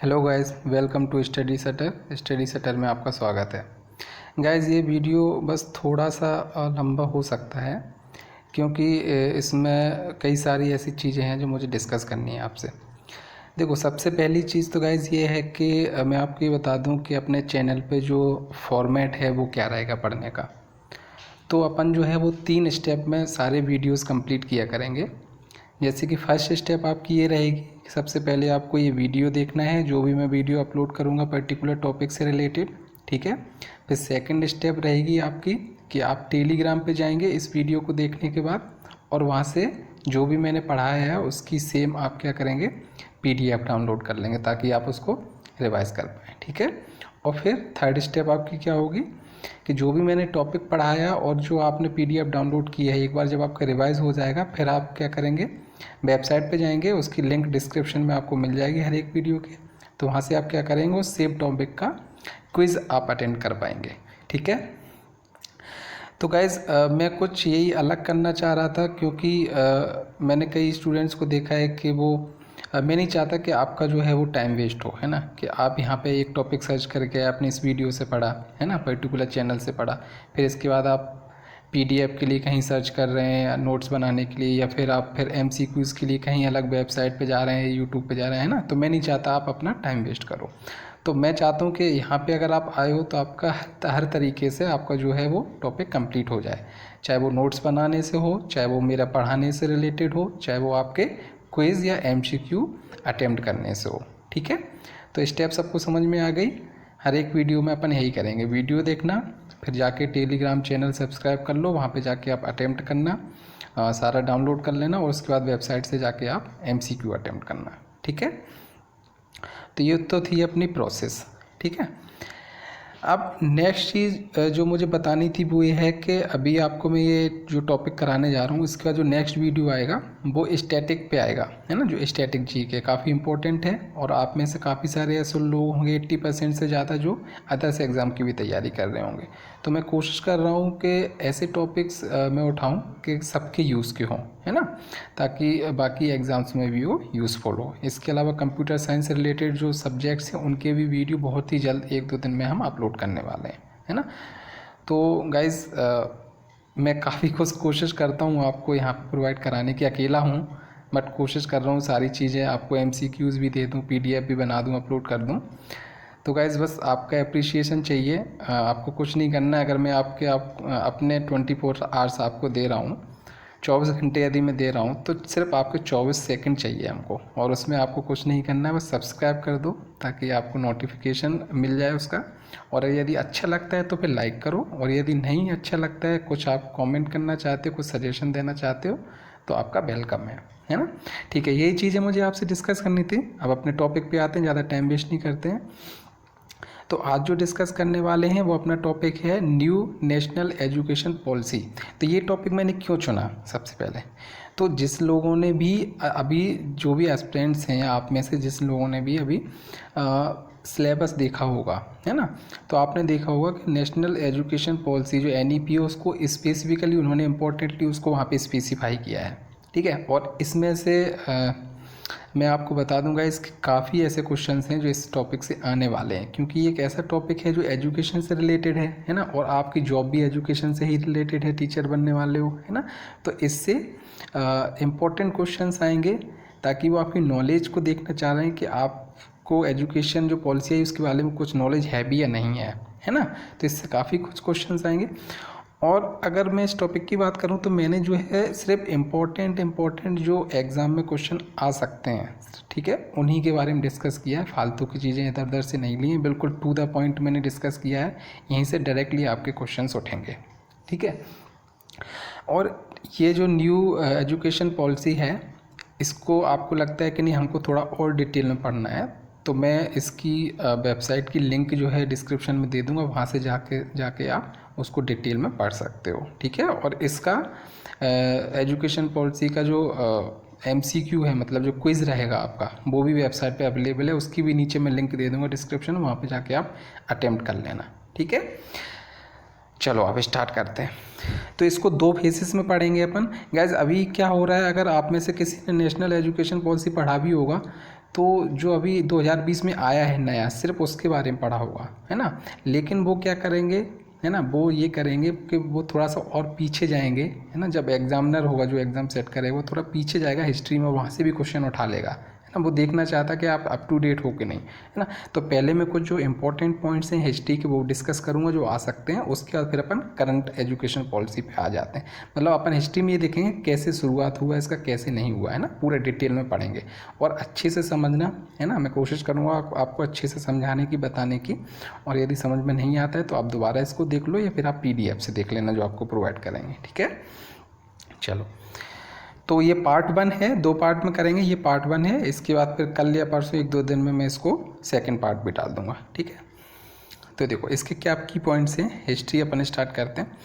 Hello guys, welcome to Study Setter में आपका स्वागत है। गाइस, ये वीडियो बस थोड़ा सा लंबा हो सकता है क्योंकि इसमें कई सारी ऐसी चीज़ें हैं जो मुझे डिस्कस करनी है आपसे। देखो, सबसे पहली चीज़ तो गाइस ये है कि मैं आपको ये बता दूं कि अपने चैनल पे जो फॉर्मेट है वो क्या रहेगा पढ़ने का। तो अपन जो है वो 3 स्टेप में सारे वीडियोस कंप्लीट किया करेंगे। जैसे कि फर्स्ट स्टेप आपकी ये रहेगी कि सबसे पहले आपको ये वीडियो देखना है, जो भी मैं वीडियो अपलोड करूँगा पर्टिकुलर टॉपिक से रिलेटेड, ठीक है। फिर सेकंड स्टेप रहेगी आपकी कि आप टेलीग्राम पे जाएंगे इस वीडियो को देखने के बाद, और वहाँ से जो भी मैंने पढ़ाया है उसकी सेम आप क्या करेंगे, PDF डाउनलोड कर लेंगे ताकि आप उसको रिवाइज़ कर पाएँ, ठीक है। और फिर थर्ड स्टेप आपकी क्या होगी कि जो भी मैंने टॉपिक पढ़ाया और जो आपने PDF डाउनलोड की है, एक बार जब आपका रिवाइज़ हो जाएगा फिर आप क्या करेंगे, वेबसाइट पे जाएंगे, उसकी लिंक डिस्क्रिप्शन में आपको मिल जाएगी हर एक वीडियो के। तो वहाँ से आप क्या करेंगे, उस सेम टॉपिक का क्विज़ आप अटेंड कर पाएंगे, ठीक है। तो गाइज़, मैं कुछ यही अलग करना चाह रहा था क्योंकि मैंने कई स्टूडेंट्स को देखा है कि वो मैं नहीं चाहता कि आपका जो है वो टाइम वेस्ट हो, है ना, कि आप यहाँ पे एक टॉपिक सर्च करके आपने इस वीडियो से पढ़ा, है ना, पर्टिकुलर चैनल से पढ़ा, फिर इसके बाद आप PDF के लिए कहीं सर्च कर रहे हैं या नोट्स बनाने के लिए, या फिर आप फिर MCQs के लिए कहीं अलग वेबसाइट पे जा रहे हैं, YouTube पे जा रहे हैं, ना। तो मैं नहीं चाहता आप अपना टाइम वेस्ट करो। तो मैं चाहता हूँ कि यहाँ पे अगर आप आए हो तो आपका हर तरीके से आपका जो है वो टॉपिक कंप्लीट हो जाए, चाहे वो नोट्स बनाने से हो, चाहे वो मेरा पढ़ाने से रिलेटेड हो, चाहे वो आपके क्विज़ या MCQ अटेम्प्ट करने से हो, ठीक है। तो स्टेप सबको समझ में आ गई। हर एक वीडियो में अपन यही करेंगे, वीडियो देखना, फिर जाके टेलीग्राम चैनल सब्सक्राइब कर लो, वहाँ पे जाके आप अटेम्प्ट करना, सारा डाउनलोड कर लेना, और उसके बाद वेबसाइट से जाके आप MCQ अटेम्प्ट करना, ठीक है। तो ये तो थी अपनी प्रोसेस, ठीक है। अब नेक्स्ट चीज़ जो मुझे बतानी थी वो ये है कि अभी आपको मैं ये जो टॉपिक कराने जा रहा हूँ, इसका जो नेक्स्ट वीडियो आएगा वो स्टैटिक पे आएगा, है ना। जो स्टैटिक जी के काफ़ी इंपॉर्टेंट है, और आप में से काफ़ी सारे ऐसे लोग होंगे 80% से ज़्यादा जो अदर्स एग्ज़ाम की भी तैयारी कर रहे होंगे। तो मैं कोशिश कर रहा हूँ कि ऐसे टॉपिक्स मैं उठाऊँ कि सबके यूज़ के हों, है ना, ताकि बाकी एग्ज़ाम्स में भी वो यूज़फुल हो। इसके अलावा कंप्यूटर साइंस से रिलेटेड जो सब्जेक्ट्स हैं उनके भी वीडियो बहुत ही जल्द 1-2 दिन में हम अपलोड करने वाले हैं, है ना। तो गाइज़, मैं काफ़ी कुछ कोशिश करता हूँ आपको यहाँ पर प्रोवाइड कराने की, अकेला हूँ बट कोशिश कर रहा हूँ सारी चीज़ें आपको MCQs भी दे दूँ, PDF भी बना दूँ, अपलोड कर दूँ। तो गाइज़, बस आपका अप्रिसिएशन चाहिए, आपको कुछ नहीं करना है। अगर मैं अपने 24 आवर्स आपको दे रहा हूँ, 24 घंटे यदि मैं दे रहा हूँ, तो सिर्फ आपके 24 सेकंड चाहिए हमको, और उसमें आपको कुछ नहीं करना है, बस सब्सक्राइब कर दो ताकि आपको नोटिफिकेशन मिल जाए उसका। और यदि अच्छा लगता है तो फिर लाइक करो, और यदि नहीं अच्छा लगता है, कुछ आप कमेंट करना चाहते हो, कुछ सजेशन देना चाहते हो, तो आपका वेलकम है ना। ठीक है, यही चीज़ें मुझे आपसे डिस्कस करनी थी। अब अपने टॉपिक पे आते हैं, ज़्यादा टाइम वेस्ट नहीं करते हैं। तो आज जो डिस्कस करने वाले हैं वो अपना टॉपिक है न्यू नेशनल एजुकेशन पॉलिसी। तो ये टॉपिक मैंने क्यों चुना, सबसे पहले तो जिस लोगों ने भी अभी जो भी एस्पिरेंट्स हैं, आप में से जिस लोगों ने भी अभी सिलेबस देखा होगा, है ना, तो आपने देखा होगा कि नेशनल एजुकेशन पॉलिसी जो NEP है उसको स्पेसिफिकली उन्होंने इम्पोर्टेंटली उसको वहाँ पे स्पेसिफाई किया है, ठीक है। और इसमें से मैं आपको बता दूंगा इसके काफ़ी ऐसे क्वेश्चंस हैं जो इस टॉपिक से आने वाले हैं, क्योंकि ये एक ऐसा टॉपिक है जो एजुकेशन से रिलेटेड है ना, और आपकी जॉब भी एजुकेशन से ही रिलेटेड है, टीचर बनने वाले हो, है ना। तो इससे इम्पोर्टेंट क्वेश्चंस आएंगे, ताकि वो आपकी नॉलेज को देखना चाह रहे हैं कि आपको एजुकेशन जो पॉलिसी है उसके बारे में कुछ नॉलेज है भी या नहीं है ना। तो इससे काफ़ी कुछ क्वेश्चंस आएंगे। और अगर मैं इस टॉपिक की बात करूं तो मैंने जो है सिर्फ इम्पोर्टेंट जो एग्ज़ाम में क्वेश्चन आ सकते हैं, ठीक है, उन्हीं के बारे में डिस्कस किया है। फालतू की चीज़ें इधर उधर से नहीं ली हैं, बिल्कुल टू द पॉइंट मैंने डिस्कस किया है। यहीं से डायरेक्टली आपके क्वेश्चंस उठेंगे, ठीक है। और ये जो न्यू एजुकेशन पॉलिसी है, इसको आपको लगता है कि नहीं हमको थोड़ा और डिटेल में पढ़ना है, तो मैं इसकी वेबसाइट की लिंक जो है डिस्क्रिप्शन में दे दूंगा, वहाँ से जाके आप उसको डिटेल में पढ़ सकते हो, ठीक है। और इसका एजुकेशन पॉलिसी का जो MCQ है, मतलब जो क्विज़ रहेगा आपका, वो भी वेबसाइट पे अवेलेबल है, उसकी भी नीचे मैं लिंक दे दूंगा डिस्क्रिप्शन में, वहाँ पे जाके आप अटेम्प्ट कर लेना, ठीक है। चलो अब स्टार्ट करते हैं। तो इसको 2 फेसेस में पढ़ेंगे अपन। गाइज, अभी क्या हो रहा है, अगर आप में से किसी ने नेशनल एजुकेशन पॉलिसी पढ़ा भी होगा तो जो अभी 2020 में आया है नया, सिर्फ उसके बारे में पढ़ा होगा, है ना। लेकिन वो क्या करेंगे, है ना, वो ये करेंगे कि वो थोड़ा सा और पीछे जाएंगे, है ना। जब एग्जामिनर होगा जो एग्ज़ाम सेट करेगा वो थोड़ा पीछे जाएगा हिस्ट्री में, वहाँ से भी क्वेश्चन उठा लेगा, है ना। वो देखना चाहता कि आप अप टू डेट हो कि नहीं, है ना। तो पहले मैं कुछ जो इंपॉर्टेंट पॉइंट्स हैं हिस्ट्री के वो डिस्कस करूँगा जो आ सकते हैं, उसके बाद फिर अपन करंट एजुकेशन पॉलिसी पे आ जाते हैं। मतलब अपन हिस्ट्री में ये देखेंगे कैसे शुरुआत हुआ इसका, कैसे नहीं हुआ, है ना, पूरे डिटेल में पढ़ेंगे और अच्छे से समझना, है ना। मैं कोशिश करूँगा आपको अच्छे से समझाने की, बताने की, और यदि समझ में नहीं आता है तो आप दोबारा इसको देख लो या फिर आप PDF से देख लेना जो आपको प्रोवाइड करेंगे, ठीक है। चलो, तो ये पार्ट 1 है, 2 पार्ट में करेंगे, ये पार्ट 1 है। इसके बाद फिर कल या परसों 1-2 दिन में मैं इसको सेकंड पार्ट भी डाल दूंगा, ठीक है। तो देखो इसके क्या की पॉइंट्स हैं, हिस्ट्री अपन स्टार्ट करते हैं।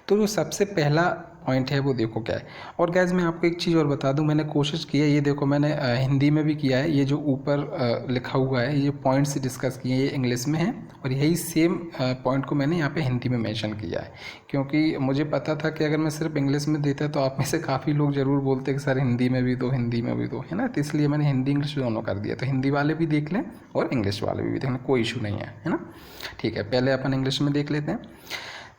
तो जो सबसे पहला पॉइंट है वो देखो क्या है। और गैस मैं आपको एक चीज़ और बता दूं, मैंने कोशिश की है, ये देखो मैंने हिंदी में भी किया है, ये जो ऊपर लिखा हुआ है ये पॉइंट्स डिस्कस किए हैं, ये इंग्लिश में है, और यही सेम पॉइंट को मैंने यहाँ पे हिंदी में मेंशन किया है, क्योंकि मुझे पता था कि अगर मैं सिर्फ इंग्लिश में देता तो आप में से काफ़ी लोग ज़रूर बोलते कि सर हिंदी में भी दो, हिंदी में भी दो, है ना। तो इसलिए मैंने हिंदी इंग्लिश दोनों कर दिया, तो हिंदी वाले भी देख लें और इंग्लिश वाले भी देख लें, कोई इशू नहीं है ना। ठीक है, पहले अपन इंग्लिश में देख लेते हैं।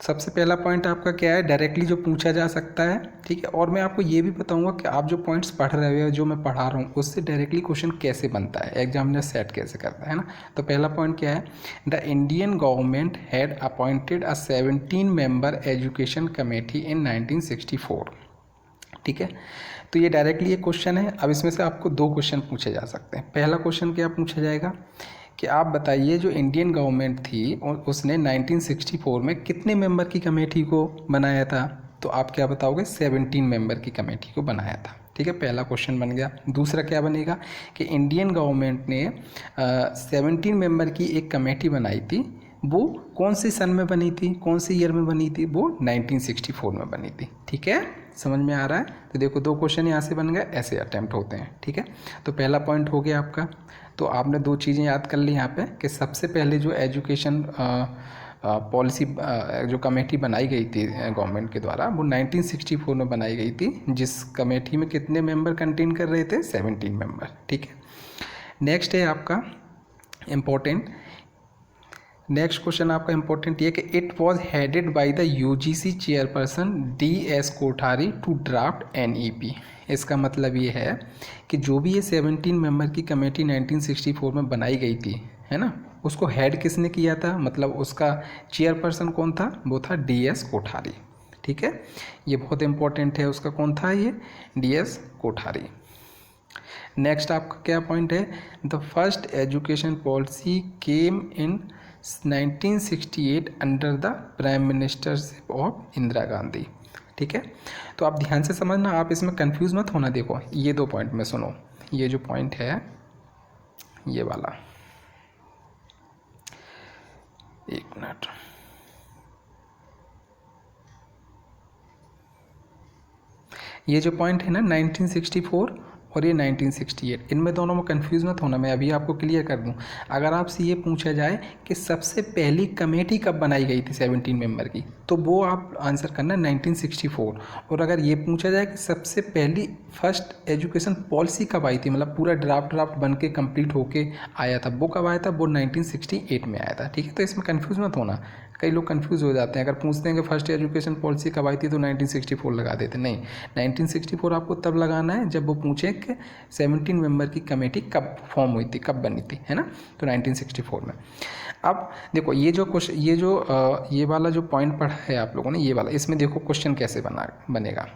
सबसे पहला पॉइंट आपका क्या है, डायरेक्टली जो पूछा जा सकता है, ठीक है। और मैं आपको ये भी बताऊंगा कि आप जो पॉइंट्स पढ़ रहे हो, जो मैं पढ़ा रहा हूँ, उससे डायरेक्टली क्वेश्चन कैसे बनता है, एग्जामिनर सेट कैसे करता है ना। तो पहला पॉइंट क्या है, the Indian government had appointed a 17 member education committee in 1964, ठीक है। तो ये डायरेक्टली एक क्वेश्चन है। अब इसमें से आपको 2 क्वेश्चन पूछे जा सकते हैं। पहला क्वेश्चन क्या पूछा जाएगा कि आप बताइए जो इंडियन गवर्नमेंट थी उसने 1964 में कितने मेंबर की कमेटी को बनाया था। तो आप क्या बताओगे, 17 मेंबर की कमेटी को बनाया था, ठीक है। पहला क्वेश्चन बन गया। दूसरा क्या बनेगा कि इंडियन गवर्नमेंट ने 17 मेंबर की एक कमेटी बनाई थी, वो कौन से सन में बनी थी, कौन से ईयर में बनी थी, वो 1964 में बनी थी, ठीक है। समझ में आ रहा है। तो देखो 2 क्वेश्चन यहाँ से बन गए, ऐसे अटैम्प्ट होते हैं, ठीक है। तो पहला पॉइंट हो गया आपका। तो आपने 2 चीज़ें याद कर ली यहाँ पे कि सबसे पहले जो एजुकेशन पॉलिसी जो कमेटी बनाई गई थी गवर्नमेंट के द्वारा, वो 1964 में बनाई गई थी, जिस कमेटी में कितने मेंबर कंटेन कर रहे थे, 17 मेंबर, ठीक है। नेक्स्ट है आपका इम्पोर्टेंट, नेक्स्ट क्वेश्चन आपका इंपॉर्टेंट ये कि it was headed by the UGC chairperson DS Kothari to draft NEP। इसका मतलब ये है कि जो भी ये 17 मेंबर की कमेटी 1964 में बनाई गई थी, है ना, उसको हेड किसने किया था, मतलब उसका चेयरपर्सन कौन था, वो था DS कोठारी, ठीक है। ये बहुत इंपॉर्टेंट है, उसका कौन था ये, DS कोठारी। नेक्स्ट आपका क्या पॉइंट है, the first education policy came in 1968 under the prime ministership of Indira Gandhi, ठीक है। तो आप ध्यान से समझना, आप इसमें कंफ्यूज मत होना। देखो ये 2 पॉइंट में सुनो, ये जो पॉइंट है ये वाला, एक मिनट, ये जो पॉइंट है ना 1964 और ये 1968, इनमें दोनों में कंफ्यूज मत होना। मैं अभी आपको क्लियर कर दूं। अगर आपसे ये पूछा जाए कि सबसे पहली कमेटी कब बनाई गई थी 17 मेंबर की, तो वो आप आंसर करना 1964। और अगर ये पूछा जाए कि सबसे पहली फर्स्ट एजुकेशन पॉलिसी कब आई थी, मतलब पूरा ड्राफ्ट बन के कंप्लीट होके आया था, वो कब आया था, वो 1968 में आया था, ठीक है। तो इसमें कन्फ्यूज़ मत होना, कई लोग कंफ्यूज हो जाते हैं। अगर पूछते हैं कि फर्स्ट एजुकेशन पॉलिसी कब आई थी तो 1964 लगा देते, नहीं, 1964 आपको तब लगाना है जब वो पूछे कि 17 मेंबर की कमेटी कब फॉर्म हुई थी, कब बनी थी, है ना। तो 1964 में। अब देखो ये जो क्वेश्चन, ये वाला जो पॉइंट पढ़ा है आप लोगों ने, ये वाला, इसमें देखो क्वेश्चन कैसे बनेगा।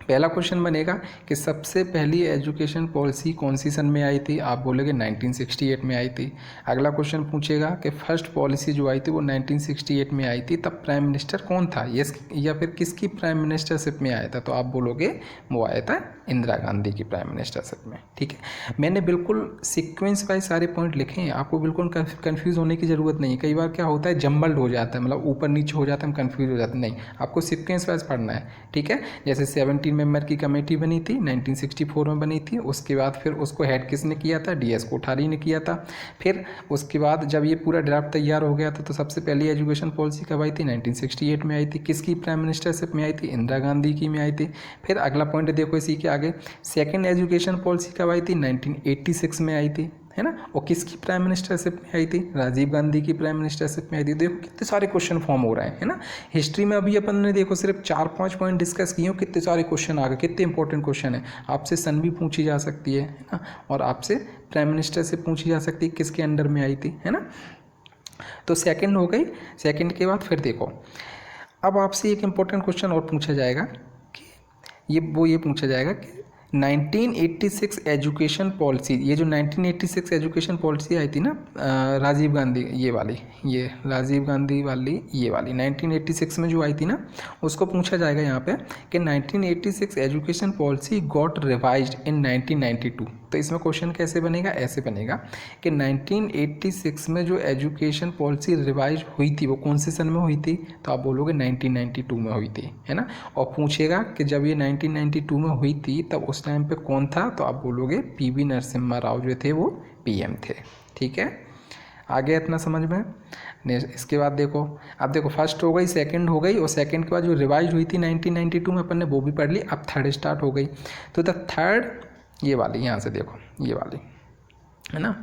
पहला क्वेश्चन बनेगा कि सबसे पहली एजुकेशन पॉलिसी कौन सी सन में आई थी, आप बोलेंगे 1968 में आई थी। अगला क्वेश्चन पूछेगा कि फर्स्ट पॉलिसी जो आई थी वो 1968 में आई थी, तब प्राइम मिनिस्टर कौन था, यस या फिर किसकी प्राइम मिनिस्टरशिप में आया था, तो आप बोलोगे वो आया था इंदिरा गांधी की प्राइम मिनिस्टरशिप में, ठीक है। मैंने बिल्कुल सीक्वेंस वाइज सारे पॉइंट लिखे हैं, आपको बिल्कुल कन्फ्यूज़ होने की ज़रूरत नहीं है। कई बार क्या होता है, जम्बल्ड हो जाता है, मतलब ऊपर नीचे हो जाता है, हम कन्फ्यूज हो जाते हैं, नहीं, आपको सीक्वेंस वाइज पढ़ना है, ठीक है। जैसे 17 मेंबर की कमेटी बनी थी, 1964 में बनी थी। उसके बाद फिर उसको हेड किसने किया था, DS कोठारी ने किया था। फिर उसके बाद जब ये पूरा ड्राफ्ट तैयार हो गया था तो सबसे पहली एजुकेशन पॉलिसी कब आई थी, 1968 में आई थी। किसकी प्राइम मिनिस्टरशिप में आई थी, इंदिरा गांधी की में आई थी। फिर अगला पॉइंट देखो इसी के आगे, सेकेंड एजुकेशन पॉलिसी कब आई थी, 1986 में आई थी, है ना। और किसकी प्राइम मिनिस्टरशिप में आई थी, राजीव गांधी की प्राइम मिनिस्टरशिप में आई थी। देखो कितने सारे क्वेश्चन फॉर्म हो रहे हैं, है ना। हिस्ट्री में अभी अपन ने देखो सिर्फ 4-5 पॉइंट डिस्कस किए हो, कितने सारे क्वेश्चन आ गए, कितने इंपॉर्टेंट क्वेश्चन है। आपसे सन भी पूछी जा सकती है ना, और आपसे प्राइम मिनिस्टर से पूछी जा सकती है किसके अंडर में आई थी, है ना। तो सेकंड हो गई। सेकंड के बाद फिर देखो, अब आपसे एक इम्पोर्टेंट क्वेश्चन और पूछा जाएगा कि ये पूछा जाएगा कि 1986 एजुकेशन पॉलिसी, ये जो 1986 एजुकेशन पॉलिसी आई थी ना, राजीव गांधी, ये राजीव गांधी वाली, ये वाली 1986 में जो आई थी ना, उसको पूछा जाएगा यहाँ पे कि 1986 एजुकेशन पॉलिसी गॉट रिवाइज्ड इन 1992। तो इसमें क्वेश्चन कैसे बनेगा, ऐसे बनेगा कि 1986 में जो एजुकेशन पॉलिसी रिवाइज हुई थी वो कौन से सन में हुई थी, तो आप बोलोगे 1992 में हुई थी, है ना। और पूछेगा कि जब ये 1992 में हुई थी तब उस टाइम पे कौन था, तो आप बोलोगे PV नरसिम्हा राव जो थे वो PM थे। ठीक है, आगे इतना समझ में। इसके बाद देखो, अब देखो फर्स्ट हो गई, सेकंड हो गई, और सेकंड के बाद जो रिवाइज हुई थी 1992 में अपन ने वो भी पढ़ ली। अब थर्ड स्टार्ट हो गई। तो द थर्ड, ये वाली यहाँ से देखो, ये वाली, है ना।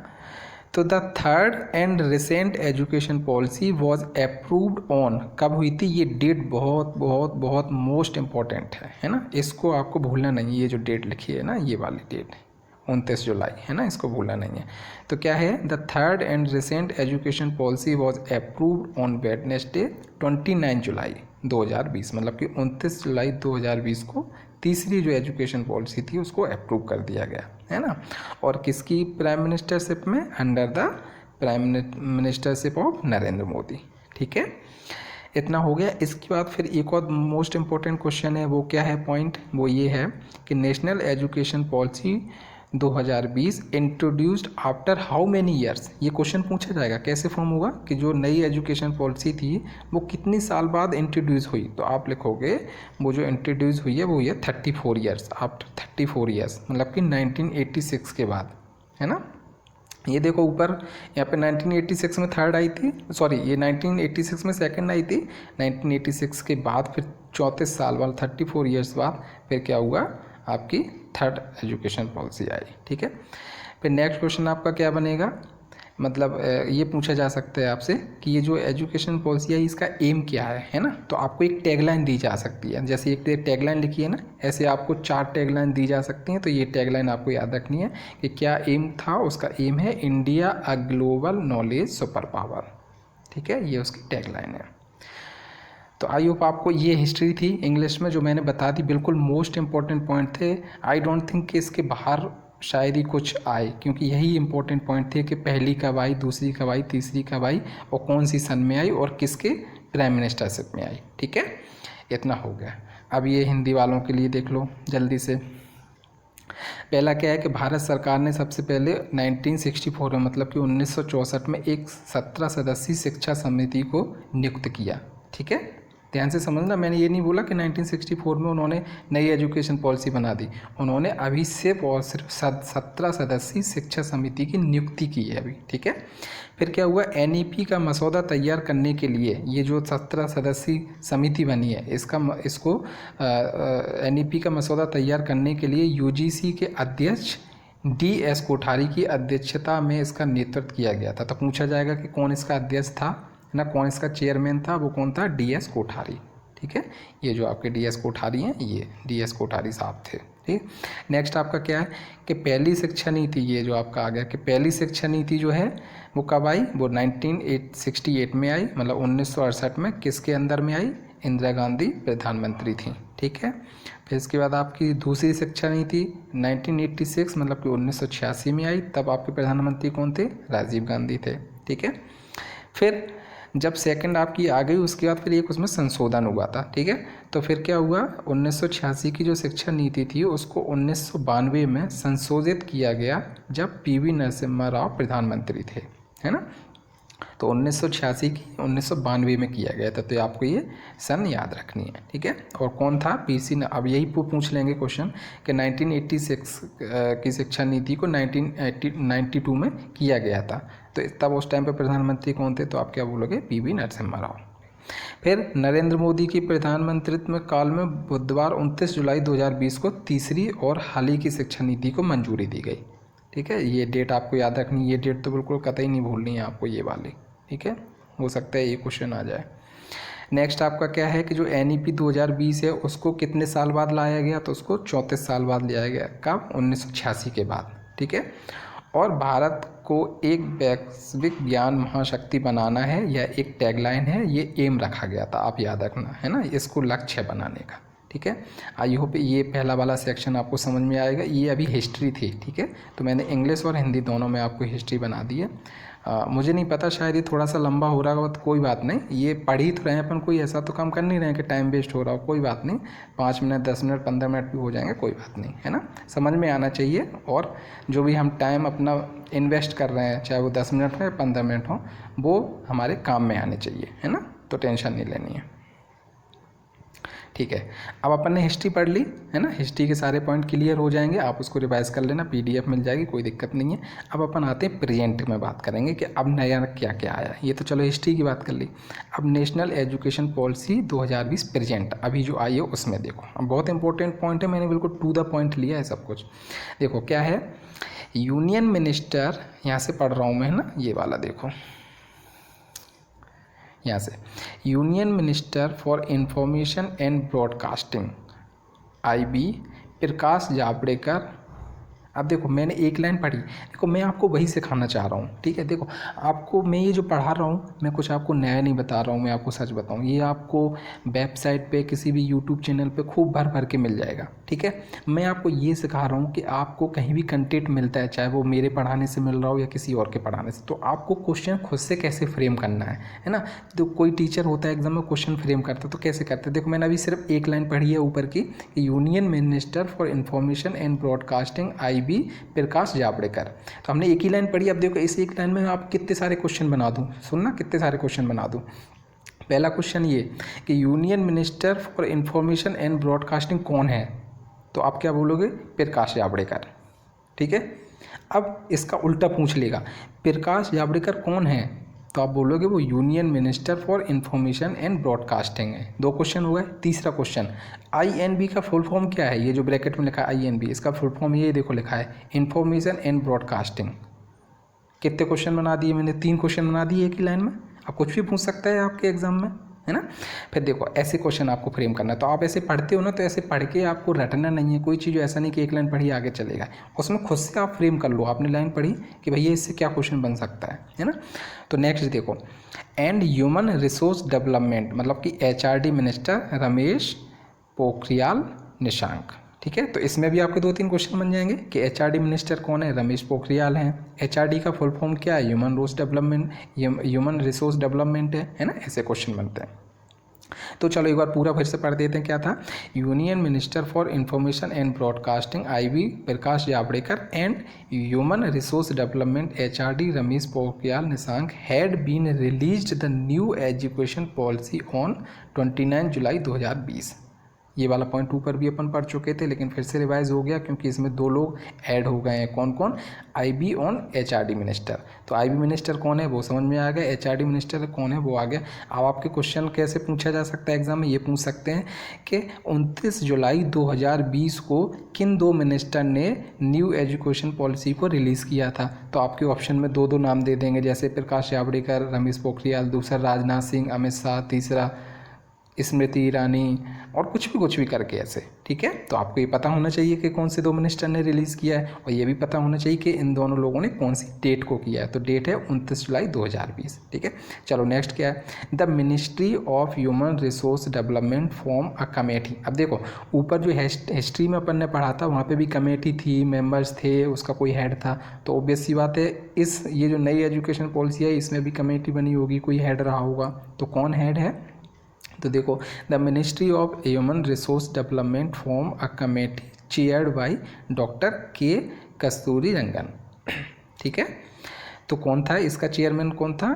तो the third and recent education policy was approved on, कब हुई थी, ये डेट बहुत बहुत बहुत मोस्ट इम्पॉर्टेंट है ना। इसको आपको भूलना नहीं है, ये जो डेट लिखी है ना, ये वाली डेट 29 जुलाई, है ना, इसको भूलना नहीं है। तो क्या है, the third and recent education policy was approved on Wednesday 29 July 2020, मतलब कि 29 जुलाई 2020 को तीसरी जो एजुकेशन पॉलिसी थी उसको अप्रूव कर दिया गया, है ना। और किसकी प्राइम मिनिस्टरशिप में, under the prime ministership of Narendra Modi. ठीक है, इतना हो गया। इसके बाद फिर एक और मोस्ट इम्पोर्टेंट क्वेश्चन है, वो क्या है पॉइंट, वो ये है कि national education policy 2020 introduced after how many years. ये क्वेश्चन पूछा जाएगा, कैसे फॉर्म होगा कि जो नई एजुकेशन पॉलिसी थी वो कितनी साल बाद इंट्रोड्यूस हुई, तो आप लिखोगे वो जो इंट्रोड्यूस हुई है वो ये 34 ईयर्स, आफ्टर 34 ईयर्स, मतलब कि 1986 के बाद, है ना। ये देखो ऊपर यहाँ पे 1986 में थर्ड आई थी, सॉरी ये 1986 में सेकंड आई थी, 1986 के बाद फिर 34 साल बाद 34 ईयर्स बाद फिर क्या हुआ, आपकी थर्ड एजुकेशन पॉलिसी आई। ठीक है, फिर नेक्स्ट क्वेश्चन आपका क्या बनेगा, मतलब ये पूछा जा सकता है आपसे कि ये जो एजुकेशन पॉलिसी है इसका एम क्या है ना। तो आपको एक टैगलाइन दी जा सकती है, जैसे एक टैगलाइन लिखी है ना, ऐसे आपको 4 टैगलाइन दी जा सकती हैं। तो ये टैगलाइन आपको याद रखनी है कि क्या एम था, उसका एम है India a global knowledge super power. ठीक है, ये उसकी टैगलाइन है। तो आई होप आपको ये हिस्ट्री थी इंग्लिश में जो मैंने बता दी, बिल्कुल मोस्ट इंपॉर्टेंट पॉइंट थे। आई डोंट थिंक कि इसके बाहर शायद ही कुछ आए, क्योंकि यही इंपॉर्टेंट पॉइंट थे कि पहली कब आई, दूसरी कब आई, तीसरी कब आई, और कौन सी सन में आई, और किसके प्राइम मिनिस्टरशिप में आई। ठीक है, इतना हो गया। अब ये हिंदी वालों के लिए देख लो जल्दी से। पहला क्या है कि भारत सरकार ने सबसे पहले 1964 में, मतलब कि 1964 में एक 17 सदस्यीय शिक्षा समिति को नियुक्त किया। ठीक है, ध्यान से समझना, मैंने ये नहीं बोला कि 1964 में उन्होंने नई एजुकेशन पॉलिसी बना दी, उन्होंने अभी सिर्फ और सिर्फ 17 सदस्यीय शिक्षा समिति की नियुक्ति की है अभी। ठीक है, फिर क्या हुआ, NEP का मसौदा तैयार करने के लिए ये जो 17 सदस्यीय समिति बनी है इसको NEP का मसौदा तैयार करने के लिए UGC के अध्यक्ष DS कोठारी की अध्यक्षता में इसका नेतृत्व किया गया था। तो पूछा जाएगा कि कौन इसका अध्यक्ष था ना, कौन इसका चेयरमैन था, वो कौन था, DS कोठारी। ठीक है, ये जो आपके DS कोठारी हैं ये DS कोठारी साहब थे। ठीक, नेक्स्ट आपका क्या है कि पहली शिक्षा नीति, ये जो आपका आ गया कि पहली शिक्षा नीति जो है वो कब आई, वो 1968 में आई, मतलब 1968 में किसके अंदर में आई, इंदिरा गांधी प्रधानमंत्री थी। ठीक है, फिर इसके बाद आपकी दूसरी शिक्षा नीति 1986 मतलब कि 1986 में आई, तब आपके प्रधानमंत्री कौन थे, राजीव गांधी थे। ठीक है, फिर जब सेकंड आपकी आ गई उसके बाद फिर एक उसमें संशोधन हुआ था। ठीक है, तो फिर क्या हुआ, 1986 की जो शिक्षा नीति थी उसको 1992 में संशोधित किया गया जब PV नरसिम्हा राव प्रधानमंत्री थे, है ना। तो 1986 की 1992 में किया गया था। तो आपको ये सन याद रखनी है, ठीक है। और कौन था पीसी ने, अब यही पूछ लेंगे क्वेश्चन कि 1986 की शिक्षा नीति को 1992 में किया गया था, तो तब उस टाइम पर प्रधानमंत्री कौन थे, तो आप क्या बोलोगे, पीवी नरसिम्हा राव। फिर नरेंद्र मोदी की प्रधानमंत्रित्व काल में बुधवार 29 जुलाई 2020 को तीसरी और हाल ही की शिक्षा नीति को मंजूरी दी गई, ठीक है। ये डेट आपको याद रखनी, ये डेट तो बिल्कुल कतई नहीं भूलनी है आपको, ये वाली, ठीक है। हो सकता है ये क्वेश्चन आ जाए। नेक्स्ट आपका क्या है कि जो NEP 2020 है उसको कितने साल बाद लाया गया, तो उसको 34 साल बाद लाया गया। कब, 1986 के बाद, ठीक है। और भारत को एक वैश्विक ज्ञान महाशक्ति बनाना है, यह एक टैगलाइन है, ये एम रखा गया था, आप याद रखना है ना, इसको लक्ष्य बनाने का, ठीक है। आई होप ये पहला वाला सेक्शन आपको समझ में आएगा। ये अभी हिस्ट्री थी, ठीक है, तो मैंने इंग्लिश और हिंदी दोनों में आपको हिस्ट्री बना दी है। मुझे नहीं पता, शायद ये थोड़ा सा लंबा हो रहा होगा, तो कोई बात नहीं, ये पढ़ ही तो रहे हैं अपन, कोई ऐसा तो काम कर नहीं रहे हैं कि टाइम वेस्ट हो रहा हो, कोई बात नहीं, 5 मिनट 10 मिनट 15 मिनट भी हो जाएंगे, कोई बात नहीं, है ना। समझ में आना चाहिए, और जो भी हम टाइम अपना इन्वेस्ट कर रहे हैं, चाहे वो 10 मिनट हो या 15 मिनट हो, वो हमारे काम में आने चाहिए, है ना, तो टेंशन नहीं लेनी है, ठीक है। अब अपन ने हिस्ट्री पढ़ ली है ना, हिस्ट्री के सारे पॉइंट क्लियर हो जाएंगे, आप उसको रिवाइज कर लेना, PDF मिल जाएगी, कोई दिक्कत नहीं है। अब अपन आते हैं प्रेजेंट में, बात करेंगे कि अब नया क्या क्या आया। ये तो चलो हिस्ट्री की बात कर ली। अब नेशनल एजुकेशन पॉलिसी 2020 प्रेजेंट अभी जो आई है उसमें देखो, अब बहुत इंपॉर्टेंट पॉइंट है, मैंने बिल्कुल टू द पॉइंट लिया है सब कुछ। देखो क्या है, यूनियन मिनिस्टर, यहाँ से पढ़ रहा हूँ मैं, है ना, ये वाला देखो यहाँ से, union minister for information and broadcasting IB Prakash Javadekar. अब देखो मैंने एक लाइन पढ़ी, देखो मैं आपको वही सिखाना चाह रहा हूँ, ठीक है। देखो आपको मैं ये जो पढ़ा रहा हूँ, मैं कुछ आपको नया नहीं बता रहा हूँ, मैं आपको सच बताऊँ, ये आपको वेबसाइट पे किसी भी यूट्यूब चैनल पे खूब भर भर के मिल जाएगा, ठीक है। मैं आपको ये सिखा रहा हूँ कि आपको कहीं भी कंटेंट मिलता है, चाहे वो मेरे पढ़ाने से मिल रहा हो या किसी और के पढ़ाने से, तो आपको क्वेश्चन खुद से कैसे फ्रेम करना है ना। तो कोई टीचर होता है एग्जाम में क्वेश्चन फ्रेम करता है, तो कैसे करते हैं, देखो मैंने अभी सिर्फ एक लाइन पढ़ी है ऊपर की, union minister for information and broadcasting IB Prakash Javadekar, तो हमने एक ही लाइन पढ़ी। अब देखो इस एक लाइन में आप कितने सारे क्वेश्चन बना दूं, सुनना कितने सारे क्वेश्चन बना दूं। पहला क्वेश्चन ये कि union minister for information and broadcasting कौन है, तो आप क्या बोलोगे, प्रकाश जावड़ेकर, ठीक है। अब इसका उल्टा पूछ लेगा, प्रकाश जावड़ेकर कौन है, तो आप बोलोगे वो union minister for information and broadcasting है। 2 क्वेश्चन हो गए। तीसरा क्वेश्चन, INB का फुल फॉर्म क्या है, ये जो ब्रैकेट में लिखा है INB, इसका फुल फॉर्म ये देखो लिखा है इंफॉर्मेशन एंड ब्रॉडकास्टिंग। कितने क्वेश्चन बना दिए मैंने, 3 क्वेश्चन बना दिए एक ही लाइन में। अब कुछ भी पूछ सकता है आपके एग्जाम में, है ना। फिर देखो ऐसे क्वेश्चन आपको फ्रेम करना है, तो आप ऐसे पढ़ते हो ना, तो ऐसे पढ़ के आपको रटना नहीं है कोई चीज़, ऐसा नहीं कि एक लाइन पढ़ी आगे चलेगा, उसमें खुद से आप फ्रेम कर लो, आपने लाइन पढ़ी कि भैया इससे क्या क्वेश्चन बन सकता है ना। तो नेक्स्ट देखो, एंड ह्यूमन रिसोर्स डेवलपमेंट, मतलब कि HRD मिनिस्टर रमेश पोखरियाल निशंक, ठीक है। तो इसमें भी आपके 2-3 क्वेश्चन बन जाएंगे कि HRD मिनिस्टर कौन है, रमेश पोखरियाल हैं। HRD का फुल फॉर्म क्या है, ह्यूमन रिसोर्स डेवलपमेंट है ना, ऐसे क्वेश्चन बनते हैं। तो चलो एक बार पूरा फिर से पढ़ देते हैं, क्या था, union minister for information and broadcasting IB Prakash Javadekar and human resource development HRD Ramesh Pokhriyal Nishank had been released the new education policy on 29 July 2020। ये वाला पॉइंट ऊपर भी अपन पढ़ चुके थे, लेकिन फिर से रिवाइज हो गया क्योंकि इसमें 2 लोग ऐड हो गए हैं। कौन कौन, IB ऑन HRD मिनिस्टर। तो IB मिनिस्टर कौन है वो समझ में आ गया, HRD मिनिस्टर कौन है वो आ गया। अब आपके क्वेश्चन कैसे पूछा जा सकता है एग्जाम में, ये पूछ सकते हैं कि 29 जुलाई 2020 को किन 2 मिनिस्टर ने न्यू एजुकेशन पॉलिसी को रिलीज़ किया था। तो आपके ऑप्शन में 2-2 नाम दे देंगे, जैसे प्रकाश जावड़ेकर, रमेश पोखरियाल, दूसरा राजनाथ सिंह, अमित शाह, तीसरा स्मृति ईरानी, और कुछ भी करके ऐसे, ठीक है। तो आपको ये पता होना चाहिए कि कौन से 2 मिनिस्टर ने रिलीज़ किया है, और ये भी पता होना चाहिए कि इन दोनों लोगों ने कौन सी डेट को किया है। तो डेट है 29 जुलाई 2020, ठीक है। चलो नेक्स्ट क्या है, the ministry of human resource development form a committee. अब देखो ऊपर जो हिस्ट्री में अपन ने पढ़ा था वहाँ पे भी कमेटी थी, मेंबर्स थे, उसका कोई हेड था, तो ऑब्वियस सी बात है ये जो नई एजुकेशन पॉलिसी है इसमें भी कमेटी बनी होगी, कोई हेड रहा होगा। तो कौन हेड है, तो देखो the ministry of human resource development form a committee chaired by doctor K कस्तूरी रंगन, ठीक है। तो कौन था इसका चेयरमैन, कौन था,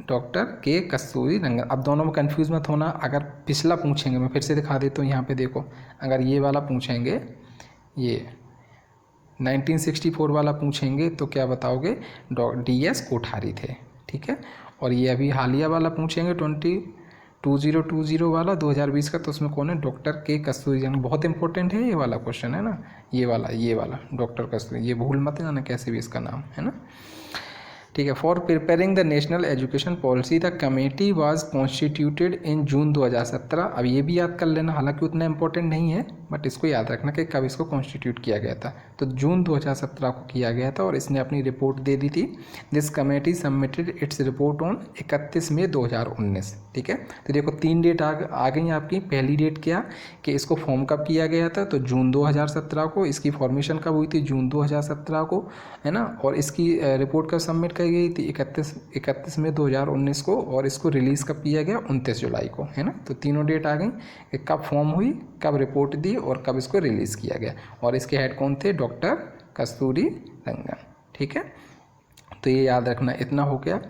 डॉक्टर के कस्तूरी रंगन। अब दोनों में कंफ्यूज मत होना, अगर पिछला पूछेंगे, मैं फिर से दिखा देता हूँ यहाँ पे देखो, अगर ये वाला पूछेंगे, ये 1964 वाला पूछेंगे तो क्या बताओगे, DS कोठारी थे, ठीक है। और ये अभी हालिया वाला पूछेंगे 2020 वाला 2020 का, तो उसमें कौन है, डॉक्टर के कस्तूरी रंगन। बहुत इंपॉर्टेंट है ये वाला क्वेश्चन, है ना, ये वाला डॉक्टर कस्तूरी, ये भूल मत जाना कैसे भी इसका नाम, है ना, ठीक है। For preparing the national education policy the committee was constituted in June 2017। अब ये भी याद कर लेना, हालांकि उतना इंपॉर्टेंट नहीं है, बट इसको याद रखना कि कब इसको कॉन्स्टिट्यूट किया गया था। तो जून 2017 को किया गया था और इसने अपनी रिपोर्ट दे दी थी। This committee submitted its report on 31 मई 2019, ठीक है। तो देखो 3 डेट आ गई आपकी। पहली डेट क्या कि इसको फॉर्म कब किया गया था, तो जून 2017 को। इसकी फॉर्मेशन कब हुई थी, जून 2017 को, है ना। और इसकी रिपोर्ट कब सबमिट की गई थी, 31 मई 2019 को। और इसको रिलीज़ कब किया गया, 29 जुलाई को, है ना। तो तीनों डेट आ गई कि कब फॉर्म हुई, कब रिपोर्ट दी और कब इसको रिलीज़ किया गया। और इसके हेड कौन थे, डॉक्टर कस्तूरी रंगन, ठीक है। तो ये याद रखना, इतना हो गया।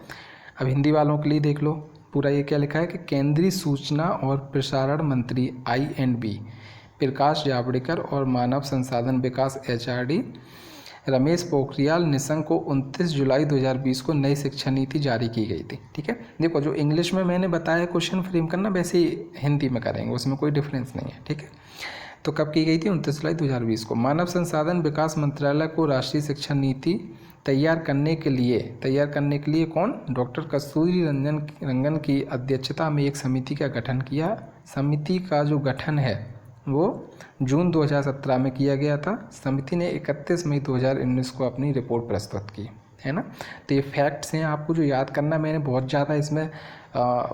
अब हिंदी वालों के लिए देख लो पूरा, ये क्या लिखा है कि केंद्रीय सूचना और प्रसारण मंत्री INB प्रकाश जावड़ेकर और मानव संसाधन विकास HRD रमेश पोखरियाल निशंक को 29 जुलाई 2020 को नई शिक्षा नीति जारी की गई थी, ठीक है। देखो जो इंग्लिश में मैंने बताया क्वेश्चन फ्रेम करना, वैसे ही हिंदी में करेंगे, उसमें कोई डिफरेंस नहीं है, ठीक है। तो कब की गई थी, 29 जुलाई 2020 को। मानव संसाधन विकास मंत्रालय को राष्ट्रीय शिक्षा नीति तैयार करने के लिए कौन, डॉक्टर कस्तूरी रंगन की अध्यक्षता में एक समिति का गठन किया। समिति का जो गठन है वो जून 2017 में किया गया था। समिति ने 31 मई 2019 को अपनी रिपोर्ट प्रस्तुत की, है ना। तो ये फैक्ट्स हैं आपको जो याद करना। मैंने बहुत ज़्यादा इसमें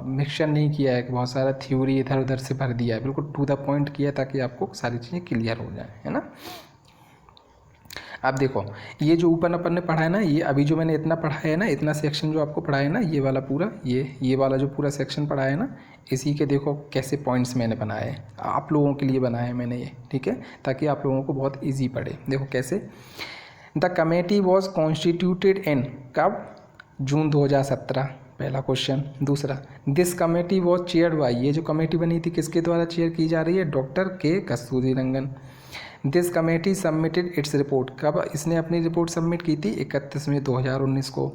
मिक्सचर नहीं किया है कि बहुत सारा थ्योरी इधर उधर से भर दिया है, बिल्कुल टू द पॉइंट किया ताकि आपको सारी चीज़ें क्लियर हो जाए, है ना। अब देखो ये जो ऊपर अपन ने पढ़ा है ना, ये अभी जो मैंने इतना पढ़ा है ना, इतना सेक्शन जो आपको पढ़ा है ना, ये वाला पूरा, ये वाला जो पूरा सेक्शन पढ़ा है ना, इसी के देखो कैसे पॉइंट्स मैंने बनाए हैं, आप लोगों के लिए बनाए हैं मैंने ये, ठीक है, ताकि आप लोगों को बहुत ईजी पड़े। देखो कैसे, द कमेटी वॉज कॉन्स्टिट्यूटेड इन, कब, जून 2017, पहला क्वेश्चन। दूसरा, this committee was chaired by, ये जो कमेटी बनी थी किसके द्वारा चेयर की जा रही है, doctor K Kasturirangan. This committee submitted its report, कब इसने अपनी रिपोर्ट सबमिट की थी, 31 मई 2019 को।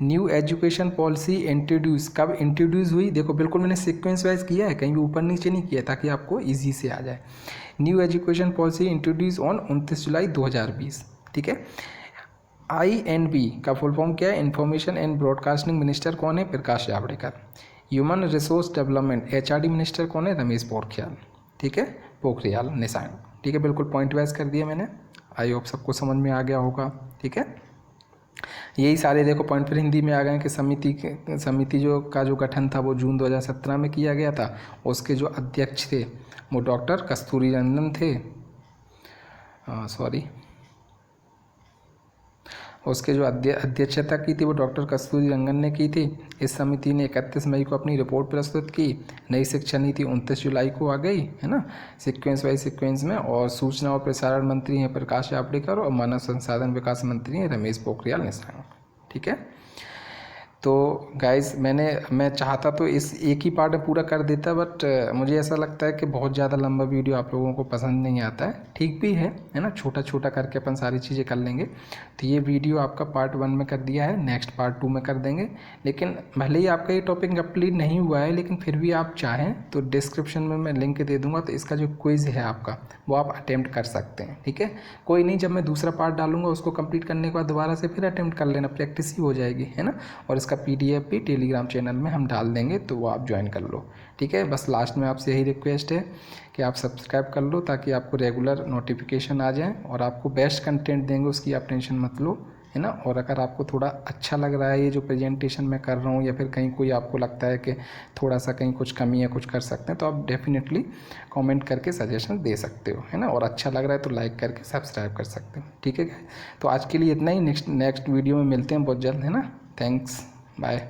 न्यू एजुकेशन पॉलिसी इंट्रोड्यूस, कब इंट्रोड्यूस हुई, देखो बिल्कुल मैंने सीक्वेंस वाइज किया है, कहीं भी ऊपर नीचे नहीं किया, ताकि आपको इजी से आ जाए। New education policy introduce on 29 July 2020, ठीक है। INB का फुल फॉर्म क्या है, इन्फॉर्मेशन एंड ब्रॉडकास्टिंग मिनिस्टर कौन है, Prakash Javadekar. Human resource development HRD minister कौन है, रमेश पोखरियाल, ठीक है, पोखरियाल निशंक, ठीक है। बिल्कुल पॉइंट वाइज कर दिया मैंने, आई होप सबको समझ में आ गया होगा, ठीक है। यही सारे देखो पॉइंट फिर हिंदी में आ गए कि समिति जो गठन था वो जून 2017 में किया गया था। उसके जो अध्यक्ष थे वो डॉक्टर कस्तूरी रंगन थे, उसके जो अध्यक्षता की थी वो डॉक्टर कस्तूरी रंगन ने की थी। इस समिति ने 31 मई को अपनी रिपोर्ट प्रस्तुत की। नई शिक्षा नीति 29 जुलाई को आ गई, है ना, सीक्वेंस में। और सूचना और प्रसारण मंत्री हैं प्रकाश जावड़ेकर और मानव संसाधन विकास मंत्री हैं रमेश पोखरियाल निशंक, ठीक है। तो गाइस मैं चाहता तो इस एक ही पार्ट में पूरा कर देता, बट मुझे ऐसा लगता है कि बहुत ज़्यादा लंबा वीडियो आप लोगों को पसंद नहीं आता है। ठीक भी है ना, छोटा छोटा करके अपन सारी चीज़ें कर लेंगे। तो ये वीडियो आपका पार्ट 1 में कर दिया है, नेक्स्ट पार्ट 2 में कर देंगे। लेकिन भले ही आपका ये टॉपिक कंप्लीट नहीं हुआ है, लेकिन फिर भी आप चाहें तो डिस्क्रिप्शन में मैं लिंक दे दूँगा, तो इसका जो क्विज़ है आपका वो आप अटैम्प्ट कर सकते हैं, ठीक है। कोई नहीं, जब मैं दूसरा पार्ट डालूंगा उसको कंप्लीट करने के बाद दोबारा से फिर अटैम्प्ट कर लेना, प्रैक्टिस ही हो जाएगी, है ना। और इसका PDF भी टेलीग्राम चैनल में हम डाल देंगे, तो वो आप ज्वाइन कर लो, ठीक है। बस लास्ट में आपसे यही रिक्वेस्ट है कि आप सब्सक्राइब कर लो, ताकि आपको रेगुलर नोटिफिकेशन आ जाए और आपको बेस्ट कंटेंट देंगे, उसकी आप टेंशन मत लो, है ना। और अगर आपको थोड़ा अच्छा लग रहा है ये जो प्रेजेंटेशन मैं कर रहा हूँ, या फिर कहीं कोई आपको लगता है कि थोड़ा सा कहीं कुछ कमी है, कुछ कर सकते हैं, तो आप डेफिनेटली कमेंट करके सजेशन दे सकते हो, है ना। और अच्छा लग रहा है तो लाइक करके सब्सक्राइब कर सकते हो, ठीक है। तो आज के लिए इतना ही, नेक्स्ट वीडियो में मिलते हैं बहुत जल्द, है ना। Thanks, bye.